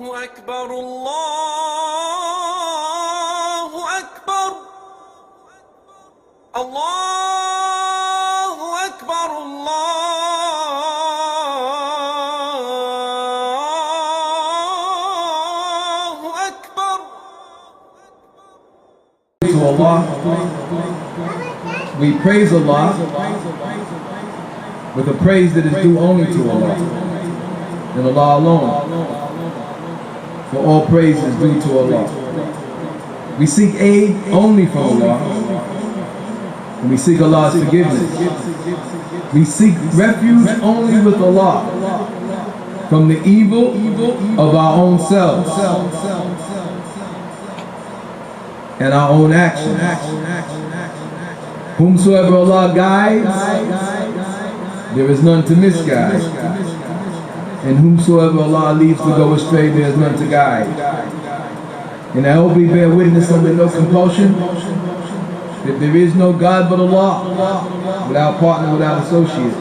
الله أكبر الله أكبر الله أكبر الله أكبر. To Allah, we praise Allah with a praise that is due only to Allah and Allah alone. For all praise is due to Allah. We seek aid only from Allah, and we seek Allah's forgiveness. We seek refuge only with Allah from the evil of our own selves and our own actions. Whomsoever Allah guides, there is none to misguide. And whomsoever Allah leaves to go astray, there is none to guide. And I hope we bear witness under no compulsion that there is no God but Allah, without partner, without associate.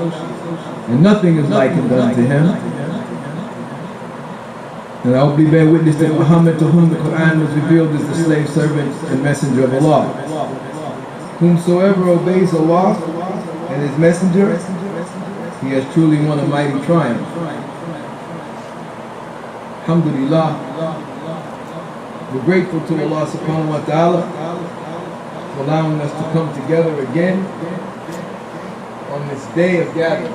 And nothing is likened unto Him. And I hope we bear witness that Muhammad, to whom the Quran was revealed, is the slave servant and messenger of Allah. Whomsoever obeys Allah and His messenger, he has truly won a mighty triumph. Alhamdulillah, we're grateful to Allah subhanahu wa ta'ala for allowing us to come together again on this day of gathering,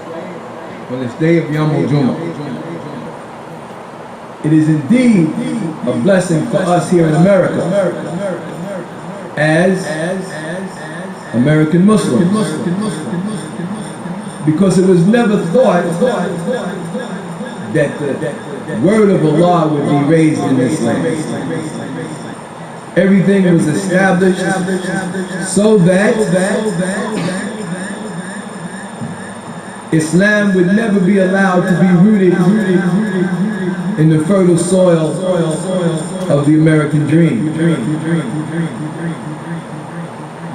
on this day of Jummah. It is indeed a blessing for us here in America as American Muslims, because it was never thought that the word of Allah would be raised in this land. Everything was established so that Islam would never be allowed to be rooted in the fertile soil of the American dream.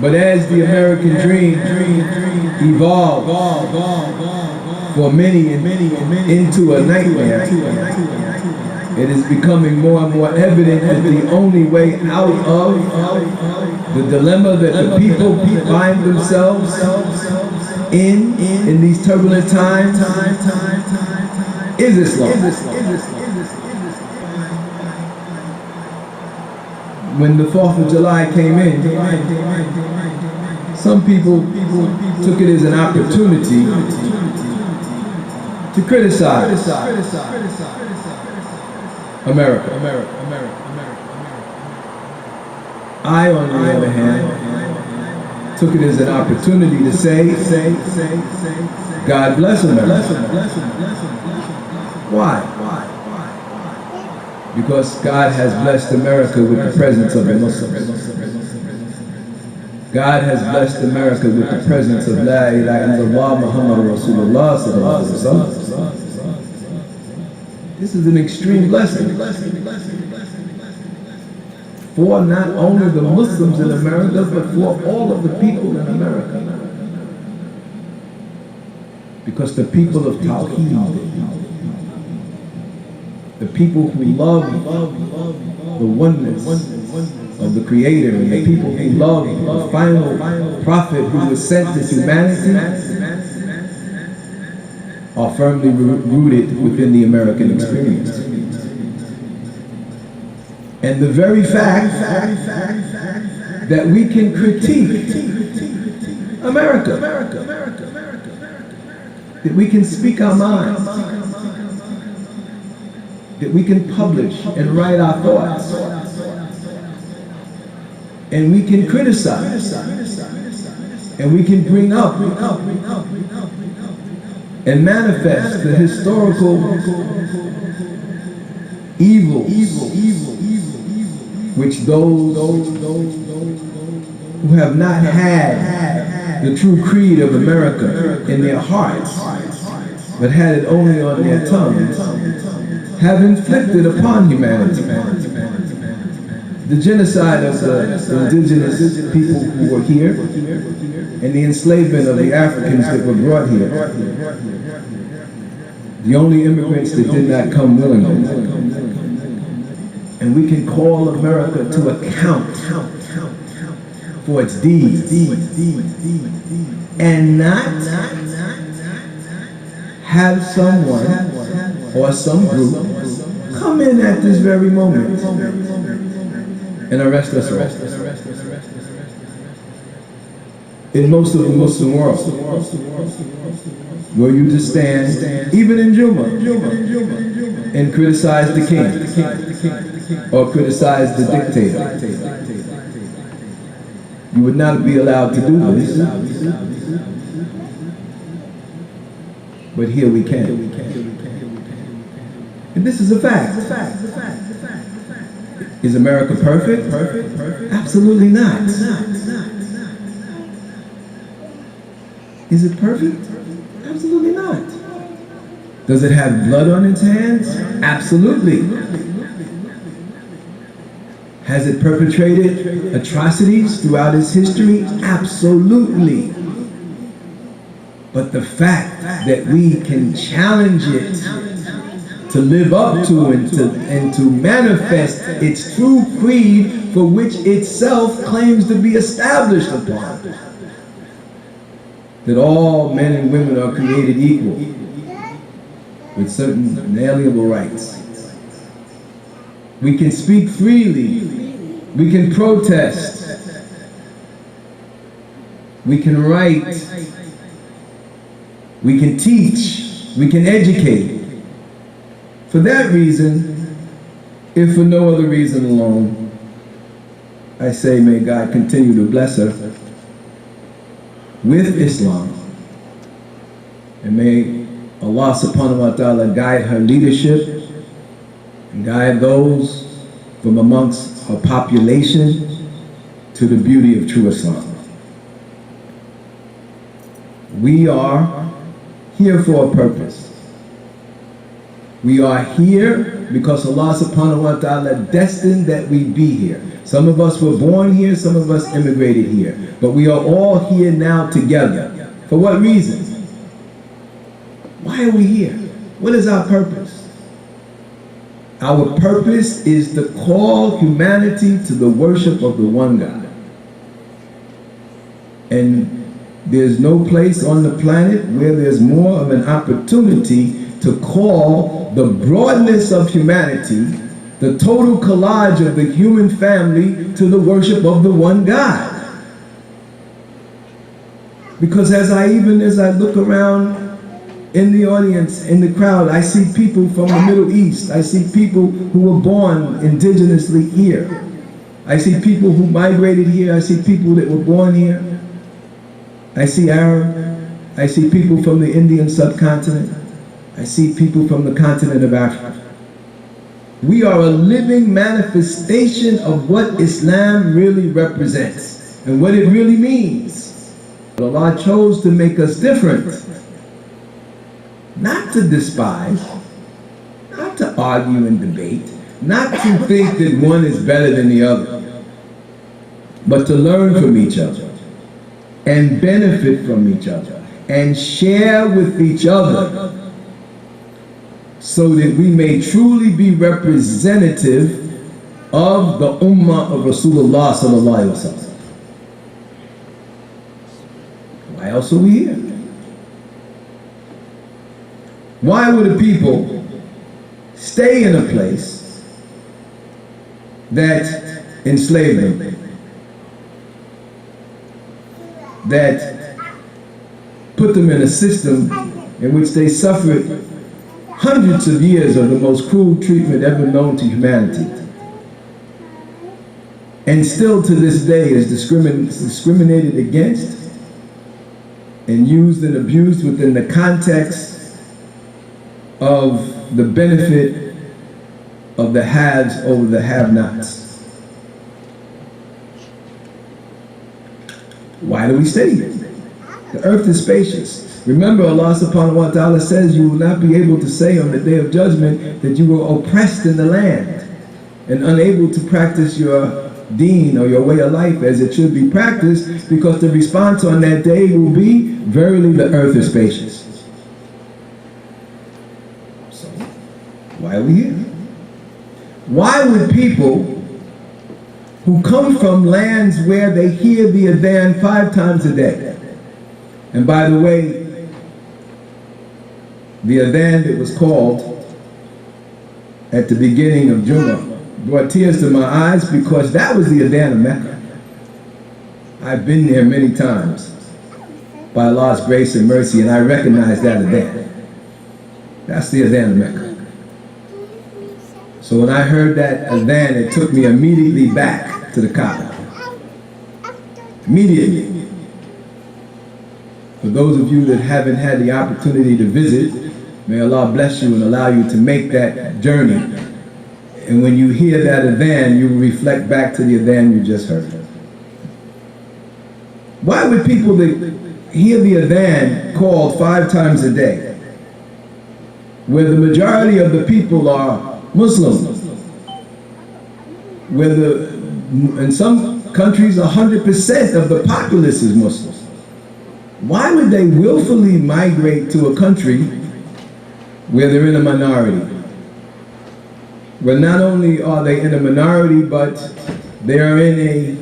But as the American dream evolved for many into a nightmare, it is becoming more and more evident that the only way out of the dilemma that the people find themselves in these turbulent times is Islam. When the 4th of July came in, some people took it as an opportunity to criticize America. I, on the other hand, took it as an opportunity to say, God bless America. Why? Because God has blessed America with the presence of the Muslims. God has blessed America with the presence of La ilaha illallah Muhammad Rasulullah sallallahu alaihi wasallam. This is an extreme blessing for not only the Muslims in America, but for all of the people in America. Because the people of Tawheed, the people who love the oneness of the Creator, and the people who love the final prophet who was sent to humanity, are firmly rooted within the American experience. And the very fact that we can critique America, that we can speak our minds, that we can publish and write our thoughts, and we can criticize, and we can bring up and manifest the historical evils which those who have not had the true creed of America in their hearts, but had it only on their tongues, have inflicted upon humanity. The genocide of the indigenous people who were here, and the enslavement of the Africans that were brought here. The only immigrants that did not come willingly. And we can call America to account for its deeds and not have someone or some group come in at this very moment and arrest us all. In most of the Muslim world, were you to stand, even in Jummah, and criticize the king or criticize the dictator, you would not be allowed to do this. But here we can. And this is a fact. Is America perfect? Absolutely not. Is it perfect? Absolutely not. Does it have blood on its hands? Absolutely. Has it perpetrated atrocities throughout its history? Absolutely. But the fact that we can challenge it to live up to and to manifest its true creed for which itself claims to be established upon, that all men and women are created equal with certain inalienable rights. We can speak freely. We can protest. We can write. We can teach. We can educate. For that reason, if for no other reason alone, I say may God continue to bless her with Islam, and may Allah subhanahu wa ta'ala guide her leadership and guide those from amongst her population to the beauty of true Islam. We are here for a purpose. We are here because Allah subhanahu wa ta'ala destined that we be here. Some of us were born here, some of us immigrated here. But we are all here now together. For what reason? Why are we here? What is our purpose? Our purpose is to call humanity to the worship of the one God. And there's no place on the planet where there's more of an opportunity to call the broadness of humanity, the total collage of the human family, to the worship of the one God. Because as I look around in the audience, in the crowd, I see people from the Middle East. I see people who were born indigenously here. I see people who migrated here. I see people that were born here. I see Arab. I see people from the Indian subcontinent. I see people from the continent of Africa. We are a living manifestation of what Islam really represents and what it really means. But Allah chose to make us different. Not to despise, not to argue and debate, not to think that one is better than the other, but to learn from each other and benefit from each other and share with each other, so that we may truly be representative of the ummah of Rasulullah sallallahu alaihi wasallam. Why else are we here? Why would a people stay in a place that enslaved them, that put them in a system in which they suffered hundreds of years of the most cruel treatment ever known to humanity, and still to this day is discriminated against and used and abused within the context of the benefit of the haves over the have-nots? Why do we stay here? The earth is spacious. Remember, Allah subhanahu wa ta'ala says you will not be able to say on the day of judgment that you were oppressed in the land and unable to practice your deen or your way of life as it should be practiced, because the response on that day will be, verily the earth is spacious. So, why are we here? Why would people who come from lands where they hear the adhan 5 times a day, and by the way, the adhan that was called at the beginning of Jummah brought tears to my eyes, because that was the adhan of Mecca. I've been there many times by Allah's grace and mercy, and I recognize that adhan. That's the adhan of Mecca. So when I heard that adhan, it took me immediately back to the Kaaba. Immediately. For those of you that haven't had the opportunity to visit, may Allah bless you and allow you to make that journey. And when you hear that adhan, you reflect back to the adhan you just heard. Why would people that hear the adhan called 5 times a day, where the majority of the people are Muslims, where in some countries 100% of the populace is Muslims, why would they willfully migrate to a country where they're in a minority? Where not only are they in a minority, but they are in a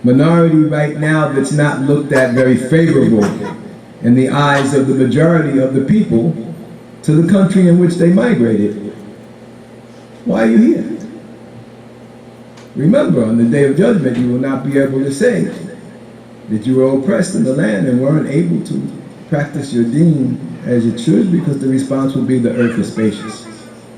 minority right now that's not looked at very favorable in the eyes of the majority of the people to the country in which they migrated. Why are you here? Remember, on the day of judgment, you will not be able to say that you were oppressed in the land and weren't able to practice your deen as it should, because the response will be the earth is spacious.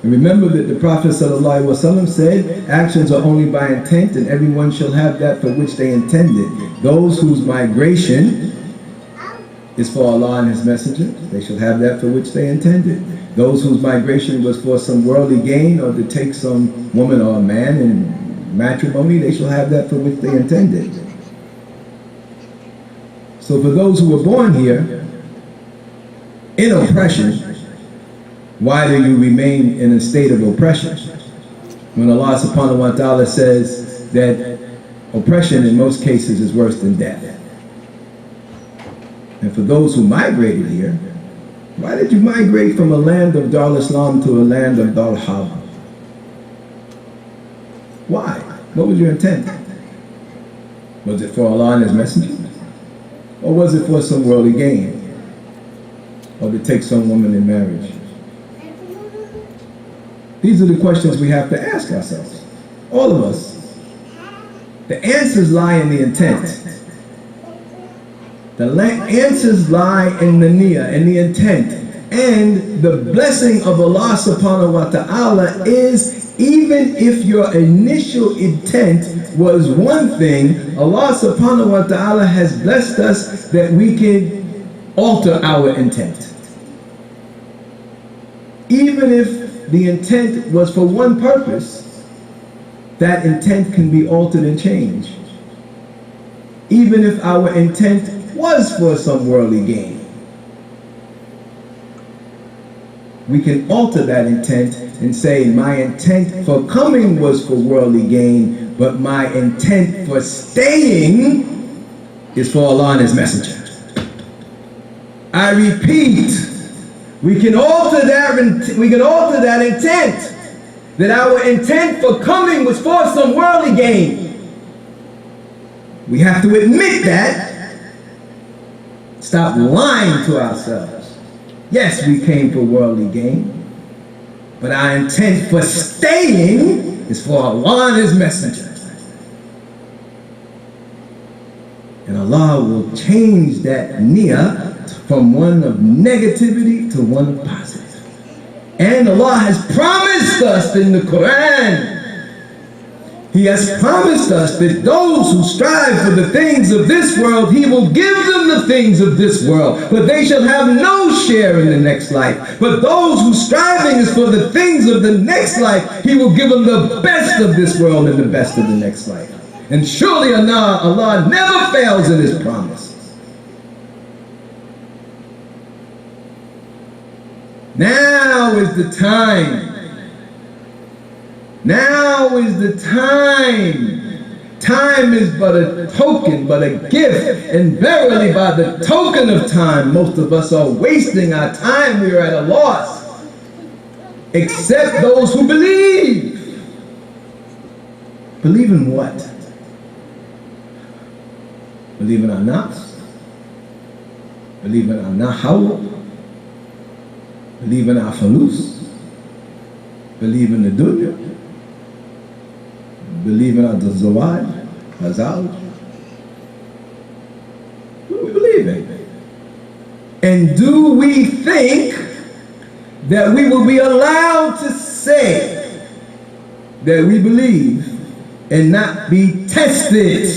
And remember that the Prophet ﷺ said, actions are only by intent, and everyone shall have that for which they intended. Those whose migration is for Allah and His Messenger, they shall have that for which they intended. Those whose migration was for some worldly gain, or to take some woman or a man in matrimony, they shall have that for which they intended. So for those who were born here in oppression, why do you remain in a state of oppression? When Allah subhanahu wa ta'ala says that oppression in most cases is worse than death. And for those who migrated here, why did you migrate from a land of Dar al-Islam to a land of Dar al-Harb? Why? What was your intent? Was it for Allah and His Messenger? Or was it for some worldly gain? Or to take some woman in marriage? These are the questions we have to ask ourselves. All of us. The answers lie in the intent. The answers lie in the niyyah, in the intent. And the blessing of Allah subhanahu wa ta'ala is, even if your initial intent was one thing, Allah subhanahu wa ta'ala has blessed us that we can alter our intent. Even if the intent was for one purpose, that intent can be altered and changed. Even if our intent was for some worldly gain, we can alter that intent and say, my intent for coming was for worldly gain, but my intent for staying is for Allah and His Messenger. I repeat, we can alter that intent, that our intent for coming was for some worldly gain. We have to admit that. Stop lying to ourselves. Yes, we came for worldly gain, but our intent for staying is for Allah and His Messenger. And Allah will change that niyyah from one of negativity to one of positive. And Allah has promised us in the Quran, He has promised us that those who strive for the things of this world, He will give them the things of this world, but they shall have no share in the next life. But those whose striving is for the things of the next life, He will give them the best of this world and the best of the next life. And surely Allah never fails in His promise. Now is the time. Now is the time. Time is but a token, but a gift. And verily by the token of time, most of us are wasting our time. We are at a loss. Except those who believe. Believe in what? Believe in our nafs? Believe in our nahaw? Believe in our falus? Believe in the dunya? Believe in our zawaj? Our zawj? What do we believe in? And do we think that we will be allowed to say that we believe and not be tested?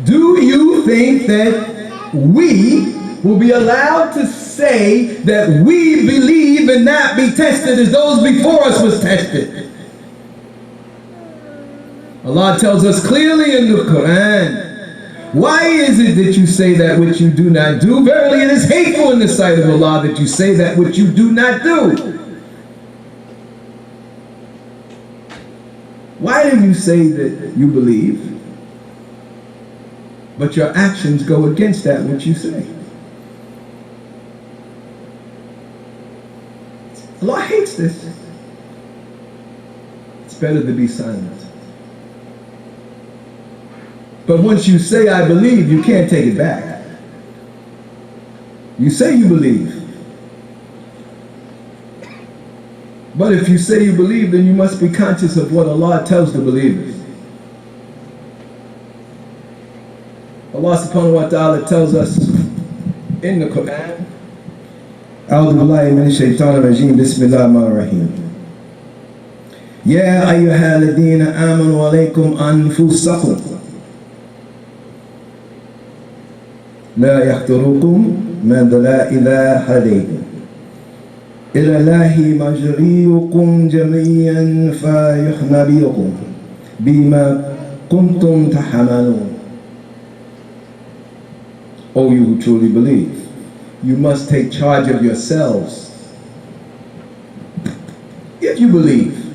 Do you think that we will be allowed to say that we believe and not be tested as those before us was tested? Allah tells us clearly in the Quran, why is it that you say that which you do not do? Verily it is hateful in the sight of Allah that you say that which you do not do. Why do you say that you believe, but your actions go against that which you say? Allah hates this. It's better to be silent. But once you say, I believe, you can't take it back. You say you believe. But if you say you believe, then you must be conscious of what Allah tells the believers. Allah subhanahu wa ta'ala tells us in the Quran, أعوذ بالله من الشيطان الرجيم بسم الله الرحمن الرحيم يا أيها الذين آمنوا عليكم أنفسكم لا يحضركم من لا إله عليكم إلى الله مجريكم جميعا فيحنبئكم بما كنتم تعملون. O you who truly believe, you must take charge of yourselves. If you believe.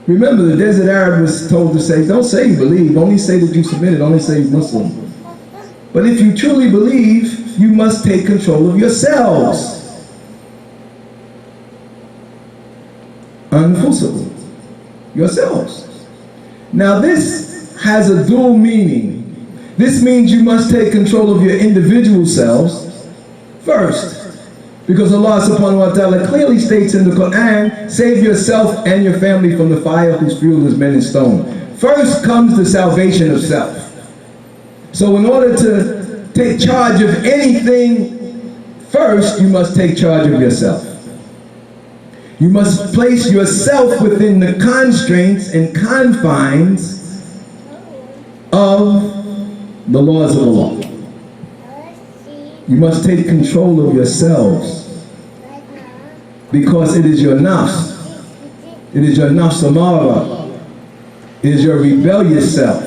Remember, the desert Arab was told to say, don't say you believe, only say that you submitted, only say you're Muslim. But if you truly believe, you must take control of yourselves. Anfusakum, yourselves. Now this has a dual meaning. This means you must take control of your individual selves first. Because Allah subhanahu wa ta'ala clearly states in the Quran, save yourself and your family from the fire whose fuel is men and stone. First comes the salvation of self. So in order to take charge of anything, first you must take charge of yourself. You must place yourself within the constraints and confines of the laws of Allah. You must take control of yourselves because it is your nafs. It is your nafs amara. It is your rebellious self.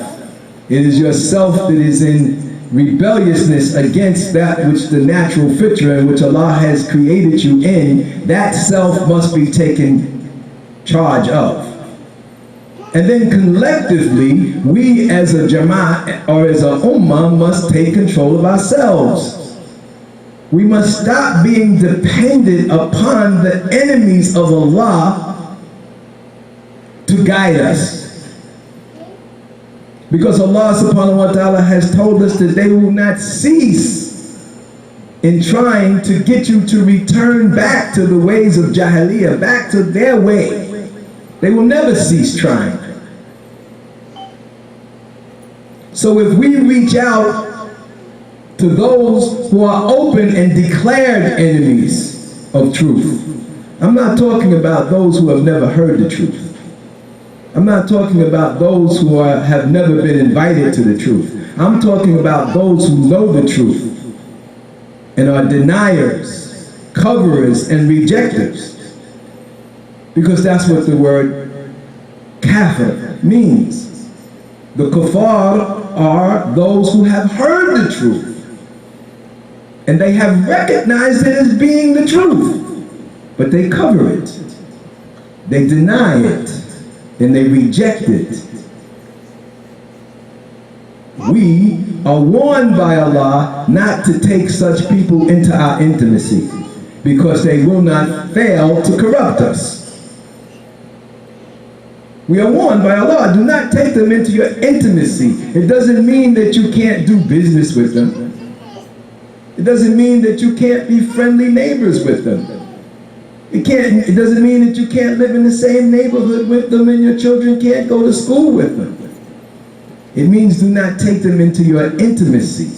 It is your self that is in rebelliousness against that which the natural fitra in which Allah has created you in. That self must be taken charge of. And then collectively, we as a Jummah or as a ummah must take control of ourselves. We must stop being dependent upon the enemies of Allah to guide us. Because Allah subhanahu wa ta'ala has told us that they will not cease in trying to get you to return back to the ways of Jahiliyyah, back to their way. They will never cease trying. So if we reach out to those who are open and declared enemies of truth, I'm not talking about those who have never heard the truth. I'm not talking about those who have never been invited to the truth. I'm talking about those who know the truth and are deniers, coverers, and rejectors. Because that's what the word kafir means. The kuffar are those who have heard the truth. And they have recognized it as being the truth. But they cover it. They deny it. And they reject it. We are warned by Allah not to take such people into our intimacy because they will not fail to corrupt us. We are warned by Allah, do not take them into your intimacy. It doesn't mean that you can't do business with them. It doesn't mean that you can't be friendly neighbors with them. It doesn't mean that you can't live in the same neighborhood with them and your children can't go to school with them. It means do not take them into your intimacy,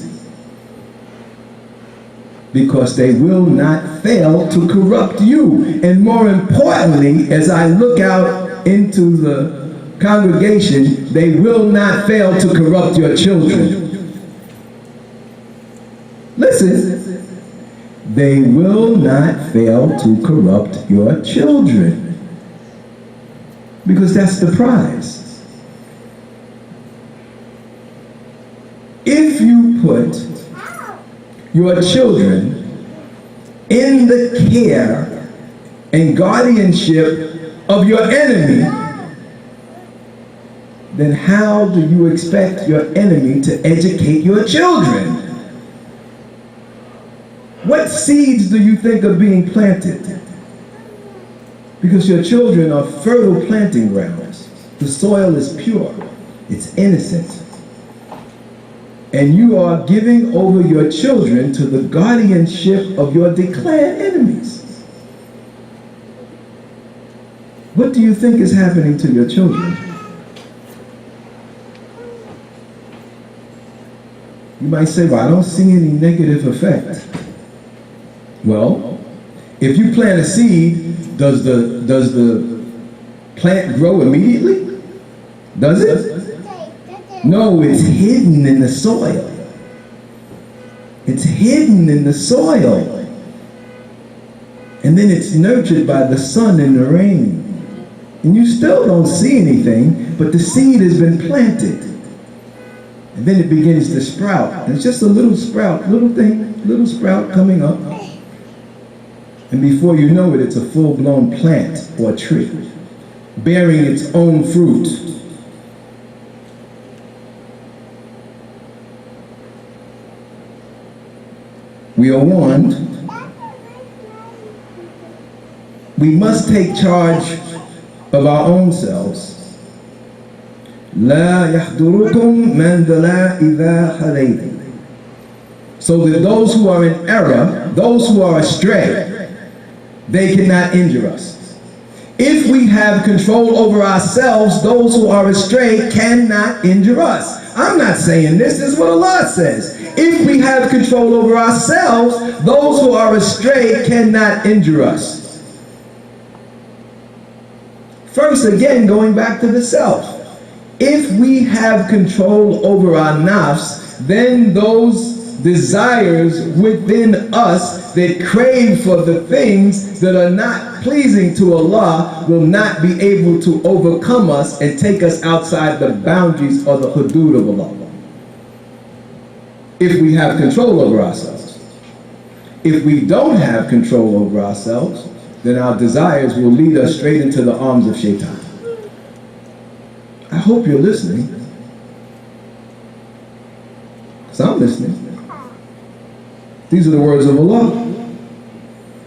because they will not fail to corrupt you. And more importantly, as I look out into the congregation, they will not fail to corrupt your children. Listen, they will not fail to corrupt your children, because that's the prize. If you put your children in the care and guardianship of your enemy, then how do you expect your enemy to educate your children? What seeds do you think are being planted? Because your children are fertile planting grounds. The soil is pure, it's innocent. And you are giving over your children to the guardianship of your declared enemies. What do you think is happening to your children? You might say, well, I don't see any negative effect. Well, if you plant a seed, does the plant grow immediately? Does it? No, it's hidden in the soil. It's hidden in the soil. And then it's nurtured by the sun and the rain. And you still don't see anything, but the seed has been planted. And then it begins to sprout. And it's just a little sprout, little sprout coming up. And before you know it, it's a full-blown plant or tree, bearing its own fruit. We are warned, we must take charge of our own selves. لا يحضركم من ضل إذا خليتم. So that those who are in error, those who are astray, they cannot injure us. If we have control over ourselves, those who are astray cannot injure us. I'm not saying this is what Allah says. If we have control over ourselves, those who are astray cannot injure us. First, again, going back to the self. If we have control over our nafs, then those desires within us that crave for the things that are not pleasing to Allah will not be able to overcome us and take us outside the boundaries or the hudud of Allah. If we have control over ourselves. If we don't have control over ourselves, then our desires will lead us straight into the arms of shaitan. I hope you're listening. Because I'm listening. These are the words of Allah.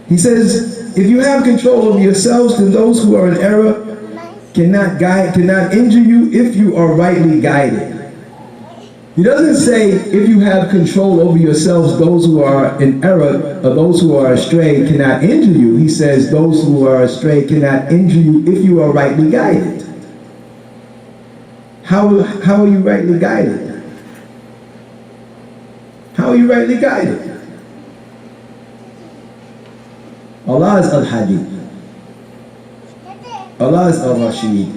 He says, if you have control over yourselves, then those who are in error cannot injure you if you are rightly guided. He doesn't say, if you have control over yourselves, those who are in error or those who are astray cannot injure you. He says, those who are astray cannot injure you if you are rightly guided. How are you rightly guided? How are you rightly guided? Allah is Al-Hadi. Allah is Al-Rashid.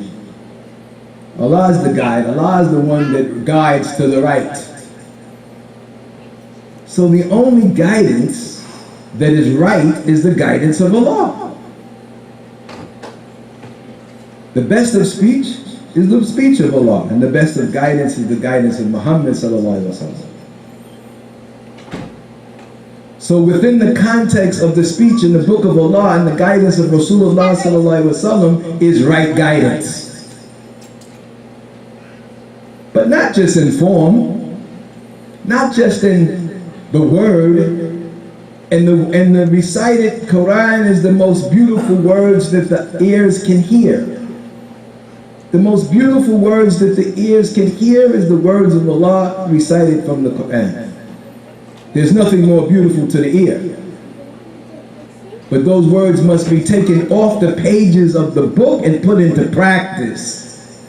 Allah is the guide. Allah is the one that guides to the right. So the only guidance that is right is the guidance of Allah. The best of speech is the speech of Allah, and the best of guidance is the guidance of Muhammad sallallahu alaihi wasallam. So within the context of the speech in the book of Allah and the guidance of Rasulullah sallallahu alaihi wasallam is right guidance. But not just in form, not just in the word, and the recited Quran is the most beautiful words that the ears can hear. The most beautiful words that the ears can hear is the words of Allah recited from the Quran. There's nothing more beautiful to the ear. But those words must be taken off the pages of the book and put into practice.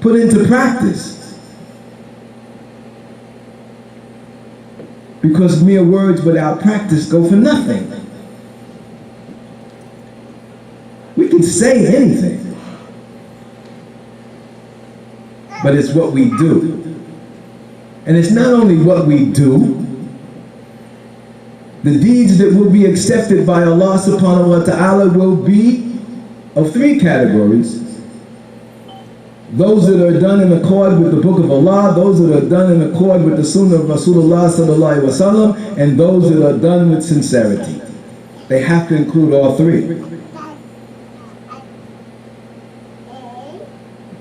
Put into practice. Because mere words without practice go for nothing. We can say anything, but it's what we do. And it's not only what we do, the deeds that will be accepted by Allah subhanahu wa ta'ala will be of three categories. Those that are done in accord with the book of Allah, those that are done in accord with the sunnah of Rasulullah sallallahu alaihi wasallam, and those that are done with sincerity. They have to include all three.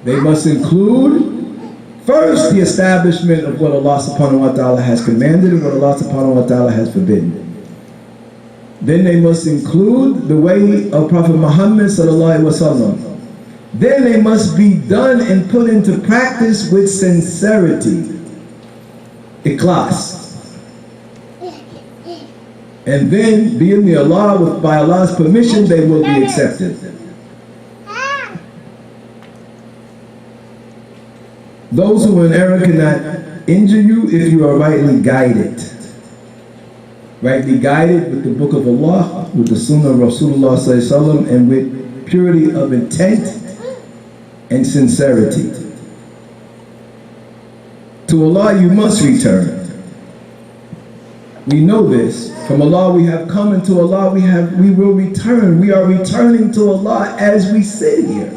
They must include first the establishment of what Allah subhanahu wa ta'ala has commanded and what Allah subhanahu wa ta'ala has forbidden. Then they must include the way of Prophet Muhammad sallallahu alaihi wasallam. Then they must be done and put into practice with sincerity, ikhlas. And then, by Allah's permission, they will be accepted. Those who are in error cannot injure you if you are rightly guided. Rightly guided with the book of Allah, with the sunnah of Rasulullah sallallahu alaihi wasallam, and with purity of intent and sincerity. To Allah you must return. We know this. From Allah we have come, and to Allah we will return. We are returning to Allah as we sit here.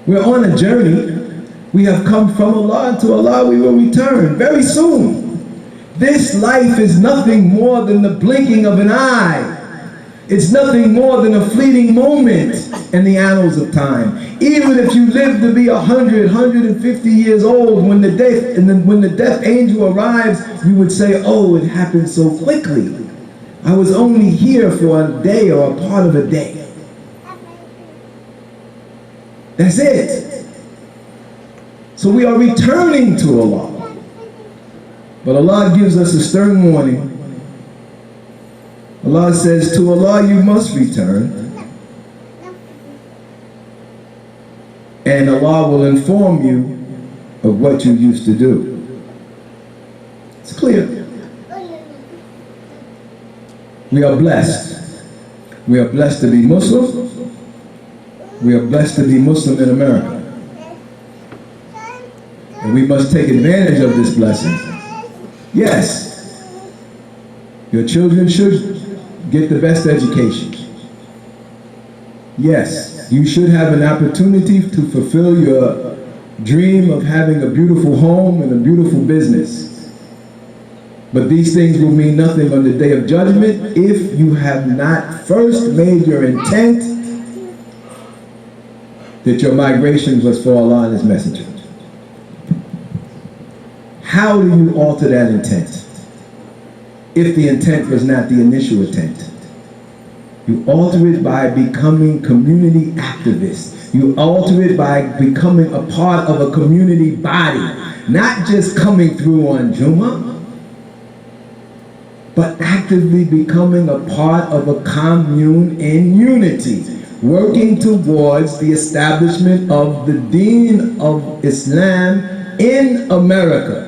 We're on a journey. We have come from Allah, and to Allah we will return very soon. This life is nothing more than the blinking of an eye. It's nothing more than a fleeting moment in the annals of time. Even if you live to be 100, 150 years old, when the death angel arrives, you would say, oh, it happened so quickly. I was only here for a day or a part of a day. That's it. So we are returning to Allah. But Allah gives us a stern warning. Allah says, to Allah you must return. And Allah will inform you of what you used to do. It's clear. We are blessed. We are blessed to be Muslim. We are blessed to be Muslim in America. And we must take advantage of this blessing. Yes, your children should get the best education. Yes, you should have an opportunity to fulfill your dream of having a beautiful home and a beautiful business. But these things will mean nothing on the day of judgment if you have not first made your intent that your migration was for Allah and His Messenger. How do you alter that intent if the intent was not the initial intent? You alter it by becoming community activists. You alter it by becoming a part of a community body. Not just coming through on Jummah, but actively becoming a part of a commune in unity, working towards the establishment of the deen of Islam in America.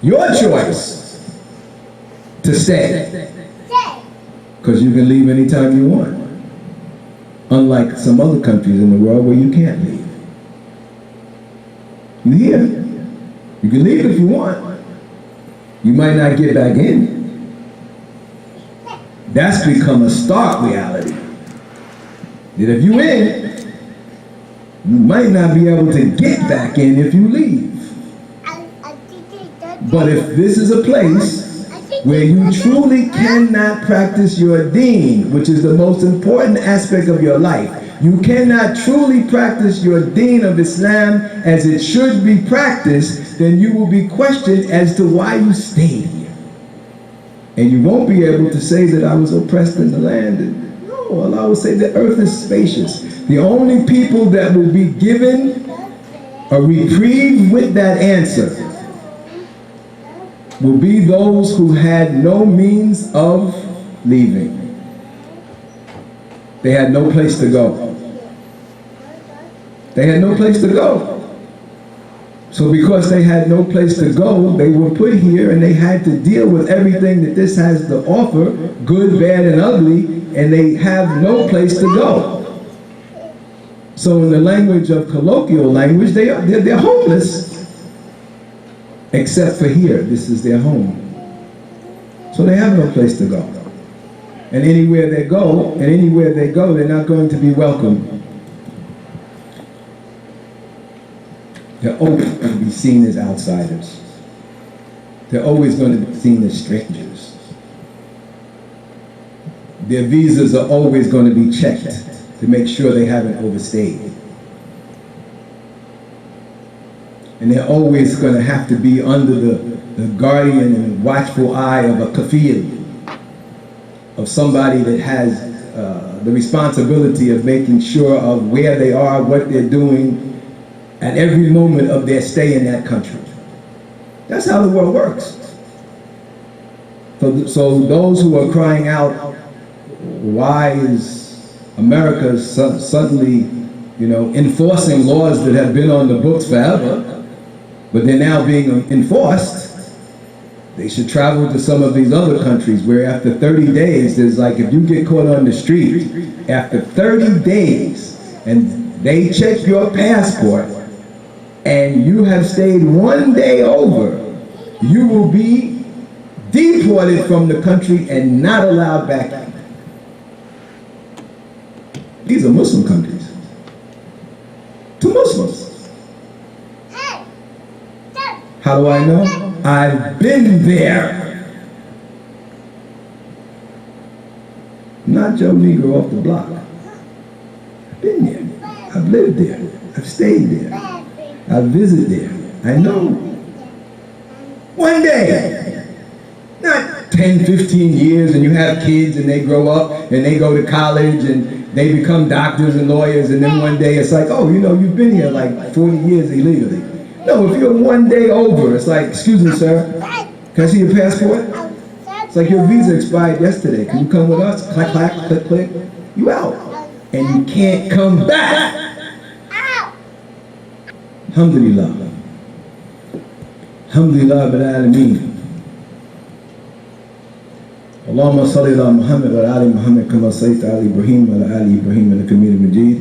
Your choice to stay, because you can leave anytime you want, unlike some other countries in the world where you can't leave. You're here. You can leave if you want. You might not get back in. That's become a stark reality. That if you're in, you might not be able to get back in if you leave. But if this is a place where you truly cannot practice your deen, which is the most important aspect of your life, you cannot truly practice your deen of Islam as it should be practiced, then you will be questioned as to why you stayed here. And you won't be able to say that I was oppressed in the land. And no, No, Allah will say the earth is spacious. The only people that will be given a reprieve with that answer will be those who had no means of leaving. They had no place to go. They had no place to go. So because they had no place to go, they were put here and they had to deal with everything that this has to offer, good, bad, and ugly, and they have no place to go. So in the language of colloquial language, they're homeless, except for here. This is their home. So they have no place to go. And anywhere they go, they're not going to be welcome. They're always going to be seen as outsiders. They're always going to be seen as strangers. Their visas are always going to be checked to make sure they haven't overstayed. And they're always going to have to be under the guardian and watchful eye of a kafir, of somebody that has the responsibility of making sure of where they are, what they're doing, at every moment of their stay in that country. That's how the world works. So those who are crying out, why is America suddenly, enforcing laws that have been on the books forever, but they're now being enforced? They should travel to some of these other countries where after 30 days, there's like, if you get caught on the street, after 30 days, and they check your passport, and you have stayed one day over, you will be deported from the country and not allowed back in. These are Muslim countries. To Muslims. How do I know? I've been there. Not Joe Negro off the block. I've been there. I've lived there. I've stayed there. I visit there. I know. One day. Not 10, 15 years and you have kids and they grow up and they go to college and they become doctors and lawyers, and then one day it's like, oh, you've been here like 40 years illegally. No, if you're one day over, it's like, excuse me, sir, can I see your passport? It's like your visa expired yesterday. Can you come with us? Clack, clack, click, click. You out. And you can't come back. Alhamdulillah. Alhamdulillah bil alameen. Allahumma salli ala Muhammad wa ali Muhammad kama sallaita ala Ibrahim wa ala ali Ibrahim innaka Hamidum Majid.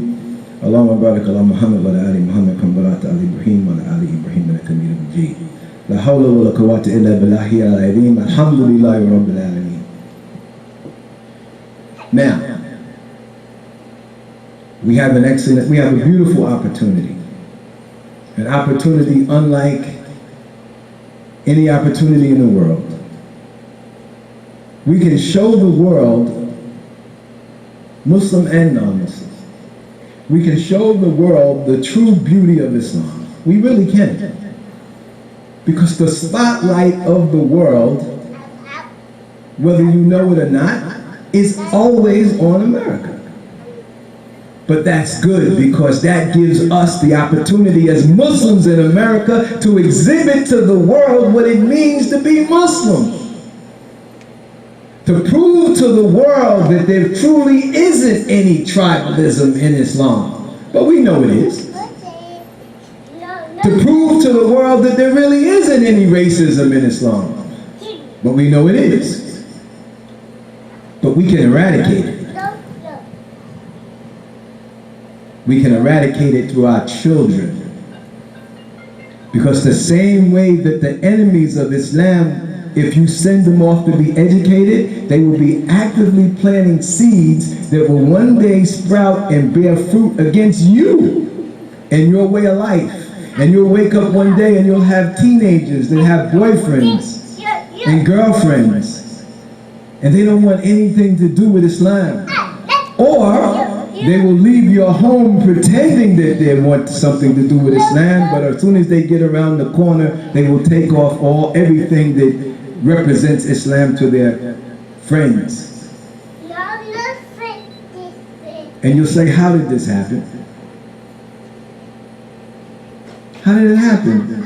Allahumma barik ala Muhammad wa ala ali Muhammad kama barakta ala Ibrahim wa ala ali Ibrahim innaka Hamidum Majid. La hawla wa la quwwata illa billahi al-azim. Alhamdulillahi rabbil alameen. Now, we have a beautiful opportunity. An opportunity unlike any opportunity in the world. We can show the world, Muslim and non-Muslim, we can show the world the true beauty of Islam. We really can. Because the spotlight of the world, whether you know it or not, is always on America. But that's good because that gives us the opportunity as Muslims in America to exhibit to the world what it means to be Muslim. To prove to the world that there truly isn't any tribalism in Islam. But we know it is. To prove to the world that there really isn't any racism in Islam. But we know it is. But we can eradicate it. We can eradicate it through our children. Because the same way that the enemies of Islam, if you send them off to be educated, they will be actively planting seeds that will one day sprout and bear fruit against you and your way of life. And you'll wake up one day and you'll have teenagers that have boyfriends and girlfriends, and they don't want anything to do with Islam. Or they will leave your home pretending that they want something to do with Islam, but as soon as they get around the corner, they will take off everything that represents Islam to their friends. And you'll say, how did this happen? How did it happen?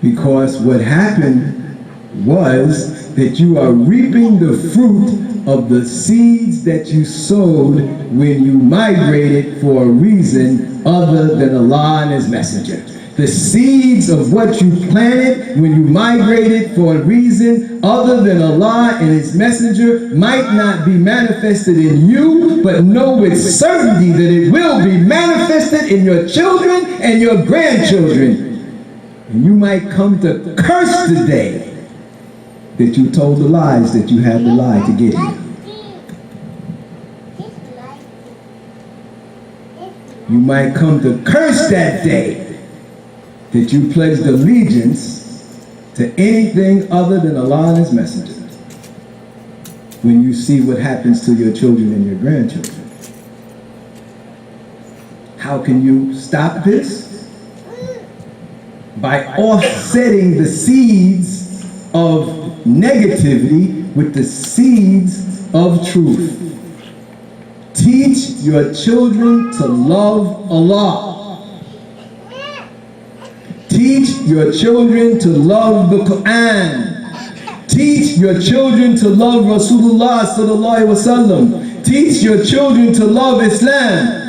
Because what happened was that you are reaping the fruit of the seeds that you sowed when you migrated for a reason other than Allah and His Messenger. The seeds of what you planted when you migrated for a reason other than Allah and His Messenger might not be manifested in you, but know with certainty that it will be manifested in your children and your grandchildren. And you might come to curse the day that you told the lies that you had to lie to get here. You might come to curse that day that you pledged allegiance to anything other than Allah and His Messenger when you see what happens to your children and your grandchildren. How can you stop this? By offsetting the seeds of negativity with the seeds of truth. Teach your children to love Allah. Teach your children to love the Quran. Teach your children to love Rasulullah sallallahu alaihi wasallam. Teach your children to love Islam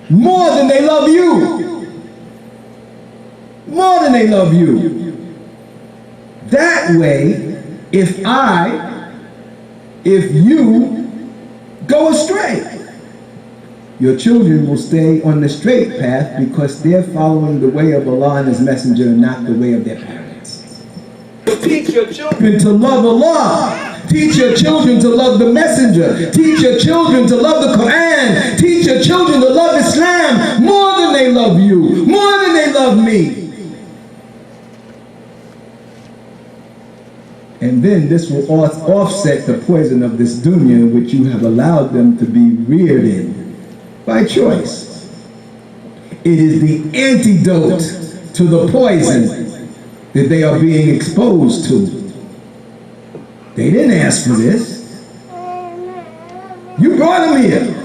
more than they love you. More than they love you. That way, if you go astray, your children will stay on the straight path because they're following the way of Allah and His Messenger and not the way of their parents. Teach your children to love Allah. Teach your children to love the Messenger. Teach your children to love the Quran. Teach your children to love Islam more than they love you, more than they love me. And then this will offset the poison of this dunya which you have allowed them to be reared in by choice. It is the antidote to the poison that they are being exposed to. They didn't ask for this. You brought them here.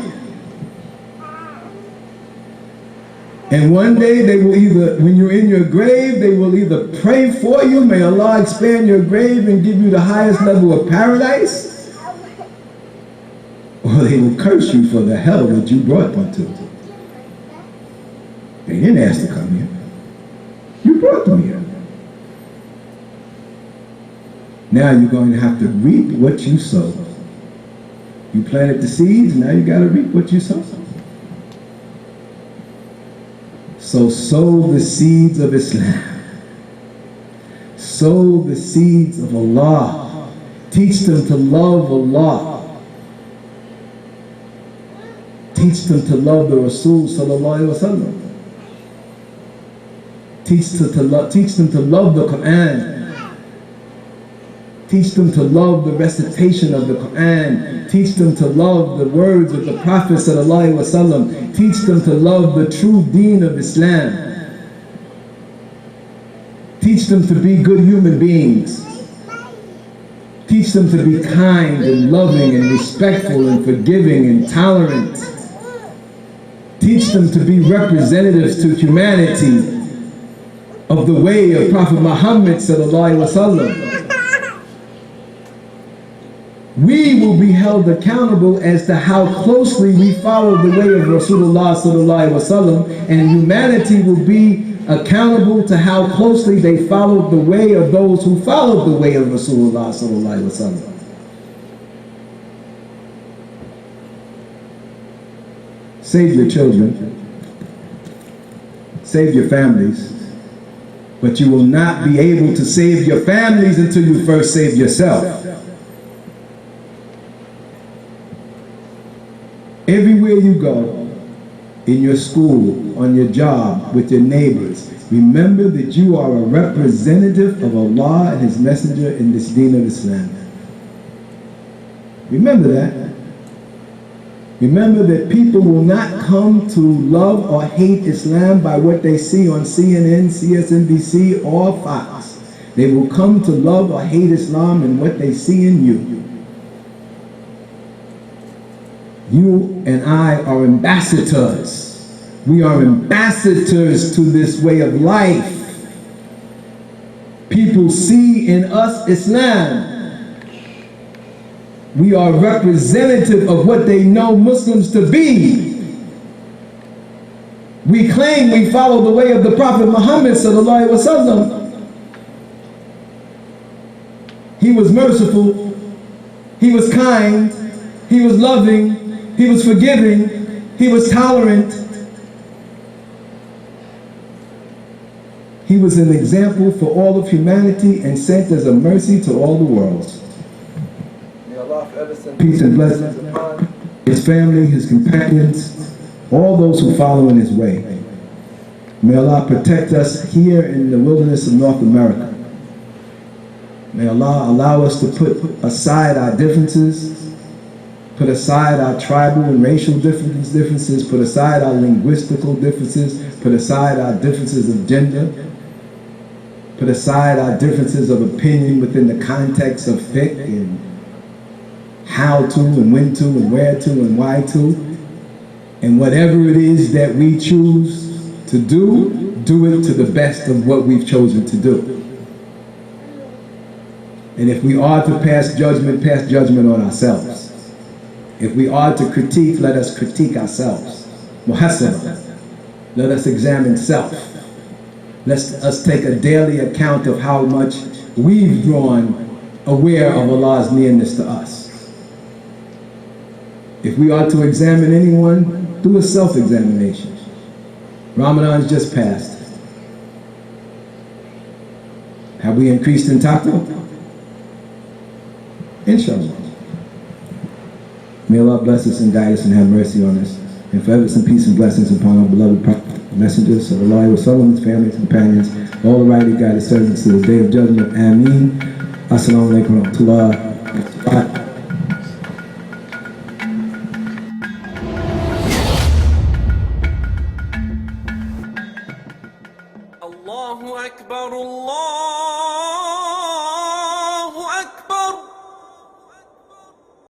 And one day they will either, when you're in your grave, they will either pray for you, may Allah expand your grave and give you the highest level of paradise, or they will curse you for the hell that you brought them to. They didn't ask to come here. You brought them here. Now you're going to have to reap what you sow. You planted the seeds, now you got to reap what you sow. So sow the seeds of Islam. Sow the seeds of Allah. Teach them to love Allah. Teach them to love the Rasul sallallahu alaihi wasallam. Teach them to love the Quran. Teach them to love the recitation of the Quran. Teach them to love the words of the Prophet sallallahu alaihi wasallam. Teach them to love the true deen of Islam. Teach them to be good human beings. Teach them to be kind and loving and respectful and forgiving and tolerant. Teach them to be representatives to humanity of the way of Prophet Muhammad sallallahu alaihi wasallam. We will be held accountable as to how closely we follow the way of Rasulullah sallallahu alaihi wasallam, and humanity will be accountable to how closely they followed the way of those who followed the way of Rasulullah sallallahu alaihi wasallam. Save your children, save your families, but you will not be able to save your families until you first save yourself. Everywhere you go, in your school, on your job, with your neighbors, remember that you are a representative of Allah and His Messenger in this deen of Islam. Remember that. Remember that people will not come to love or hate Islam by what they see on CNN, CSNBC, or Fox. They will come to love or hate Islam in what they see in you. You and I are ambassadors. We are ambassadors to this way of life. People see in us Islam. We are representative of what they know Muslims to be. We claim we follow the way of the Prophet Muhammad sallallahu alaihi wasallam. He was merciful, he was kind, he was loving, he was forgiving, he was tolerant. He was an example for all of humanity and sent as a mercy to all the worlds. Peace and blessings upon his family, his companions, all those who follow in his way. May Allah protect us here in the wilderness of North America. May Allah allow us to put aside our differences, put aside our tribal and racial differences, put aside our linguistical differences, put aside our differences of gender, put aside our differences of opinion within the context of fiqh and how to and when to and where to and why to. And whatever it is that we choose to do it to the best of what we've chosen to do. And if we are to pass judgment on ourselves. If we are to critique, let us critique ourselves. Muhasabah. Let us examine self. Let us take a daily account of how much we've grown aware of Allah's nearness to us. If we are to examine anyone, do a self-examination. Ramadan's just passed. Have we increased in taqwa? Inshallah. May Allah bless us and guide us and have mercy on us. And forever some peace and blessings upon our beloved Prophet, messengers, sallallahu alaihi wasallam, his family, his companions, all the rightly guided servants to the day of judgment. Ameen. Assalamu alaikum wa rahmatullah. الله أكبر الله